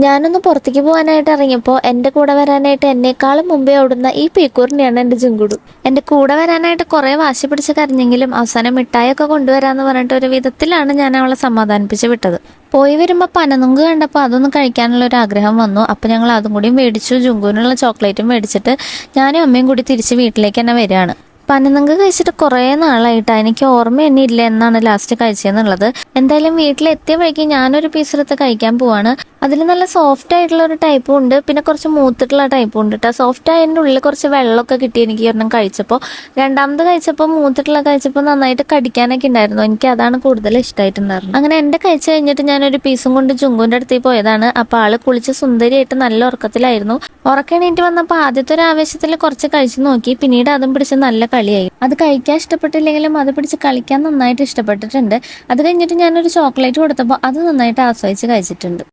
ഞാനൊന്ന് പുറത്തേക്ക് പോകാനായിട്ട് ഇറങ്ങിയപ്പോൾ എൻ്റെ കൂടെ വരാനായിട്ട് എന്നെക്കാളും മുമ്പേ ഓടുന്ന ഈ പീക്കൂറിനെയാണ് എൻ്റെ ജുങ്കുടു. എൻ്റെ കൂടെ വരാനായിട്ട് കുറേ വാശി പിടിച്ച് കരഞ്ഞെങ്കിലും അവസാനം മിഠായിയൊക്കെ കൊണ്ടുവരാമെന്ന് പറഞ്ഞിട്ട് ഒരു വിധത്തിലാണ് ഞാൻ അവളെ സമാധാനിപ്പിച്ച് വിട്ടത്. പോയി വരുമ്പോൾ പനനുങ്ക് കണ്ടപ്പോൾ അതൊന്നും കഴിക്കാനുള്ള ഒരു ആഗ്രഹം വന്നു. അപ്പോൾ ഞങ്ങൾ അതും കൂടി മേടിച്ചു. ജുങ്കുവിനുള്ള ചോക്ലേറ്റും മേടിച്ചിട്ട് ഞാനും അമ്മയും കൂടി തിരിച്ച് വീട്ടിലേക്ക് തന്നെ വരികയാണ്. പനനങ്ക് കഴിച്ചിട്ട് കുറേ നാളായിട്ടാണ്, എനിക്ക് ഓർമ്മ തന്നെ ഇല്ല എന്നാണ് ലാസ്റ്റ് കഴിച്ചതെന്നുള്ളത്. എന്തായാലും വീട്ടിലെത്തിയ വഴിക്ക് ഞാനൊരു പീസ് എടുത്ത് കഴിക്കാൻ പോവാണ്. അതിൽ നല്ല സോഫ്റ്റ് ആയിട്ടുള്ള ഒരു ടൈപ്പും ഉണ്ട്, പിന്നെ കുറച്ച് മൂത്തിട്ടുള്ള ടൈപ്പും ഉണ്ട് കേട്ടോ. സോഫ്റ്റ് ആയതിൻ്റെ ഉള്ളിൽ കുറച്ച് വെള്ളമൊക്കെ കിട്ടി എനിക്ക് ഒരെണ്ണം കഴിച്ചപ്പോൾ. രണ്ടാമത് കഴിച്ചപ്പോൾ മൂത്തിട്ടുള്ള കഴിച്ചപ്പോൾ നന്നായിട്ട് കടിക്കാനൊക്കെ ഉണ്ടായിരുന്നു. എനിക്ക് അതാണ് കൂടുതൽ ഇഷ്ടമായിട്ടുണ്ടായിരുന്നു. അങ്ങനെ എൻ്റെ കഴിച്ച് കഴിഞ്ഞിട്ട് ഞാനൊരു പീസും കൊണ്ട് ജുങ്കുവിൻ്റെ അടുത്തേക്ക് പോയതാണ്. അപ്പോൾ ആള് കുളിച്ച് സുന്ദരിയായിട്ട് നല്ല ഉറക്കത്തിലായിരുന്നു. ഉറക്കണീറ്റ് വന്നപ്പോൾ ആദ്യത്തെ ഒരു ആവേശത്തിൽ കുറച്ച് കഴിച്ചു നോക്കി, പിന്നീട് അതും പിടിച്ച് നല്ല കളിയായി. അത് കഴിക്കാൻ ഇഷ്ടപ്പെട്ടില്ലെങ്കിലും അത് പിടിച്ച് കളിക്കാൻ നന്നായിട്ട് ഇഷ്ടപ്പെട്ടിട്ടുണ്ട്. അത് കഴിഞ്ഞിട്ട് ഞാനൊരു ചോക്ലേറ്റ് കൊടുത്തപ്പോൾ അത് നന്നായിട്ട് ആസ്വദിച്ച് കഴിച്ചിട്ടുണ്ട്.